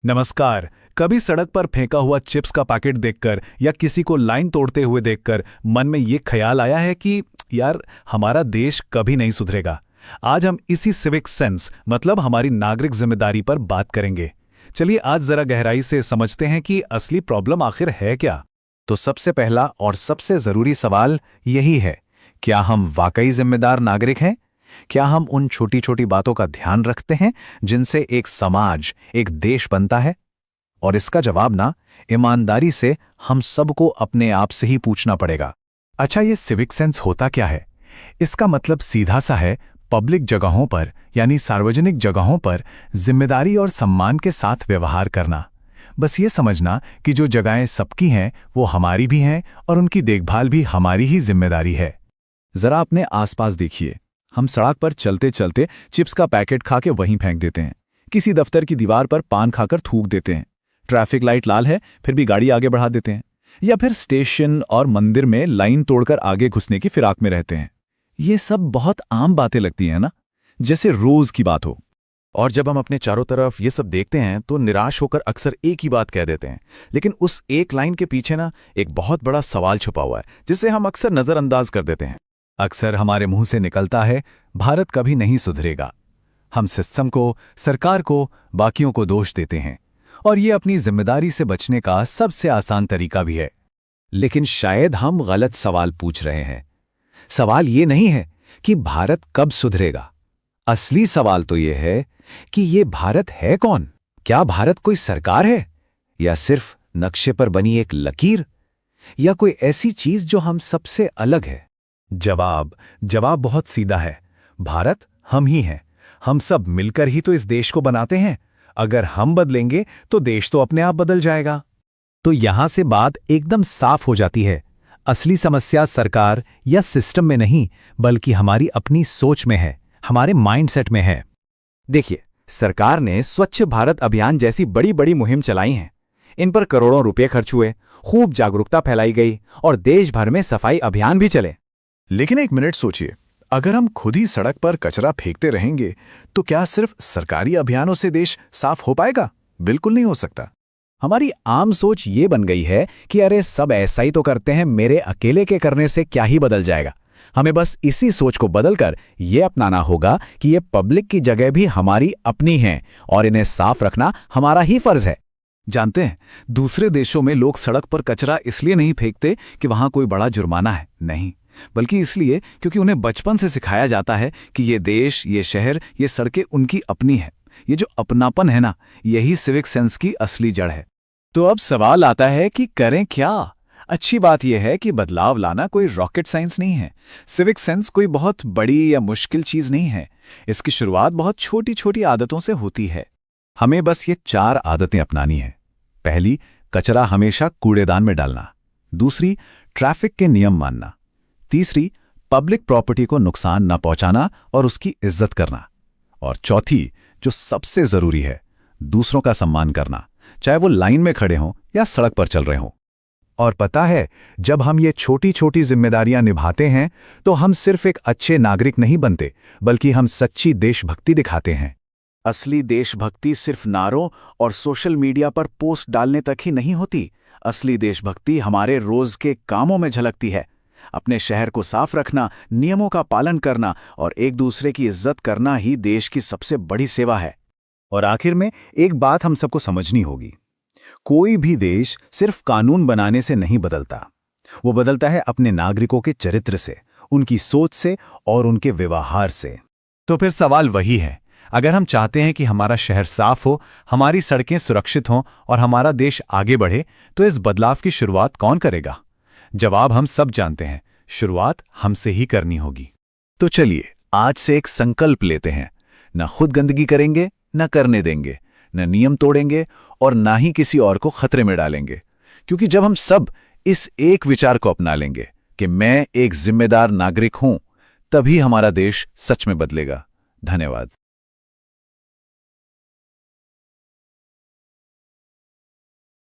नमस्कार। कभी सड़क पर फेंका हुआ चिप्स का पैकेट देखकर या किसी को लाइन तोड़ते हुए देखकर मन में ये ख्याल आया है कि यार हमारा देश कभी नहीं सुधरेगा। आज हम इसी सिविक सेंस मतलब हमारी नागरिक जिम्मेदारी पर बात करेंगे। चलिए आज जरा गहराई से समझते हैं कि असली प्रॉब्लम आखिर है क्या। तो सबसे पहला और सबसे जरूरी सवाल यही है, क्या हम वाकई जिम्मेदार नागरिक हैं? क्या हम उन छोटी छोटी बातों का ध्यान रखते हैं जिनसे एक समाज, एक देश बनता है? और इसका जवाब ना ईमानदारी से हम सबको अपने आप से ही पूछना पड़ेगा। अच्छा, ये सिविक सेंस होता क्या है? इसका मतलब सीधा सा है, पब्लिक जगहों पर यानी सार्वजनिक जगहों पर जिम्मेदारी और सम्मान के साथ व्यवहार करना। बस ये समझना कि जो जगहें सबकी हैं वो हमारी भी हैं और उनकी देखभाल भी हमारी ही जिम्मेदारी है। जरा अपने आसपास देखिए, हम सड़क पर चलते चलते चिप्स का पैकेट खा के वहीं फेंक देते हैं। किसी दफ्तर की दीवार पर पान खाकर थूक देते हैं। ट्रैफिक लाइट लाल है फिर भी गाड़ी आगे बढ़ा देते हैं। या फिर स्टेशन और मंदिर में लाइन तोड़कर आगे घुसने की फिराक में रहते हैं। ये सब बहुत आम बातें लगती हैं ना, जैसे रोज की बात हो। और जब हम अपने चारों तरफ ये सब देखते हैं तो निराश होकर अक्सर एक ही बात कह देते हैं, लेकिन उस एक लाइन के पीछे ना एक बहुत बड़ा सवाल छुपा हुआ है जिसे हम अक्सर नजरअंदाज कर देते हैं। अक्सर हमारे मुंह से निकलता है, भारत कभी नहीं सुधरेगा। हम सिस्टम को, सरकार को, बाकियों को दोष देते हैं और ये अपनी जिम्मेदारी से बचने का सबसे आसान तरीका भी है। लेकिन शायद हम गलत सवाल पूछ रहे हैं। सवाल ये नहीं है कि भारत कब सुधरेगा। असली सवाल तो ये है कि ये भारत है कौन? क्या भारत कोई सरकार है, या सिर्फ नक्शे पर बनी एक लकीर, या कोई ऐसी चीज जो हम सबसे अलग है? जवाब बहुत सीधा है। भारत हम ही हैं। हम सब मिलकर ही तो इस देश को बनाते हैं। अगर हम बदलेंगे तो देश तो अपने आप बदल जाएगा। तो यहां से बात एकदम साफ हो जाती है। असली समस्या सरकार या सिस्टम में नहीं, बल्कि हमारी अपनी सोच में है, हमारे माइंडसेट में है। देखिए, सरकार ने स्वच्छ भारत अभियान जैसी बड़ी बड़ी मुहिम चलाई हैं। इन पर करोड़ों रुपए खर्च हुए, खूब जागरूकता फैलाई गई और देश भर में सफाई अभियान भी चले। लेकिन एक मिनट सोचिए, अगर हम खुद ही सड़क पर कचरा फेंकते रहेंगे तो क्या सिर्फ सरकारी अभियानों से देश साफ हो पाएगा? बिल्कुल नहीं हो सकता। हमारी आम सोच ये बन गई है कि अरे सब ऐसा ही तो करते हैं, मेरे अकेले के करने से क्या ही बदल जाएगा। हमें बस इसी सोच को बदलकर ये अपनाना होगा कि ये पब्लिक की जगह भी हमारी अपनी हैं और इन्हें साफ रखना हमारा ही फर्ज है। जानते हैं, दूसरे देशों में लोग सड़क पर कचरा इसलिए नहीं फेंकते कि वहां कोई बड़ा जुर्माना है, नहीं, बल्कि इसलिए क्योंकि उन्हें बचपन से सिखाया जाता है कि ये देश, ये शहर, ये सड़कें उनकी अपनी है। ये जो अपनापन है ना, यही सिविक सेंस की असली जड़ है। तो अब सवाल आता है कि करें क्या? अच्छी बात यह है कि बदलाव लाना कोई रॉकेट साइंस नहीं है। सिविक सेंस कोई बहुत बड़ी या मुश्किल चीज नहीं है। इसकी शुरुआत बहुत छोटी छोटी आदतों से होती है। हमें बस ये 4 आदतें अपनानी है। पहली, कचरा हमेशा कूड़ेदान में डालना। दूसरी, ट्रैफिक के नियम मानना। तीसरी, पब्लिक प्रॉपर्टी को नुकसान न पहुंचाना और उसकी इज्जत करना। और चौथी, जो सबसे जरूरी है, दूसरों का सम्मान करना, चाहे वो लाइन में खड़े हों या सड़क पर चल रहे हों। और पता है, जब हम ये छोटी छोटी जिम्मेदारियां निभाते हैं तो हम सिर्फ एक अच्छे नागरिक नहीं बनते, बल्कि हम सच्ची देशभक्ति दिखाते हैं। असली देशभक्ति सिर्फ नारों और सोशल मीडिया पर पोस्ट डालने तक ही नहीं होती। असली देशभक्ति हमारे रोज के कामों में झलकती है। अपने शहर को साफ रखना, नियमों का पालन करना और एक दूसरे की इज्जत करना ही देश की सबसे बड़ी सेवा है। और आखिर में एक बात हम सबको समझनी होगी, कोई भी देश सिर्फ कानून बनाने से नहीं बदलता। वो बदलता है अपने नागरिकों के चरित्र से, उनकी सोच से और उनके व्यवहार से। तो फिर सवाल वही है, अगर हम चाहते हैं कि हमारा शहर साफ हो, हमारी सड़कें सुरक्षित हों और हमारा देश आगे बढ़े, तो इस बदलाव की शुरुआत कौन करेगा? जवाब हम सब जानते हैं, शुरुआत हमसे ही करनी होगी। तो चलिए आज से एक संकल्प लेते हैं, न खुद गंदगी करेंगे, न करने देंगे, न नियम तोड़ेंगे और ना ही किसी और को खतरे में डालेंगे। क्योंकि जब हम सब इस एक विचार को अपना लेंगे कि मैं एक जिम्मेदार नागरिक हूं, तभी हमारा देश सच में बदलेगा। धन्यवाद।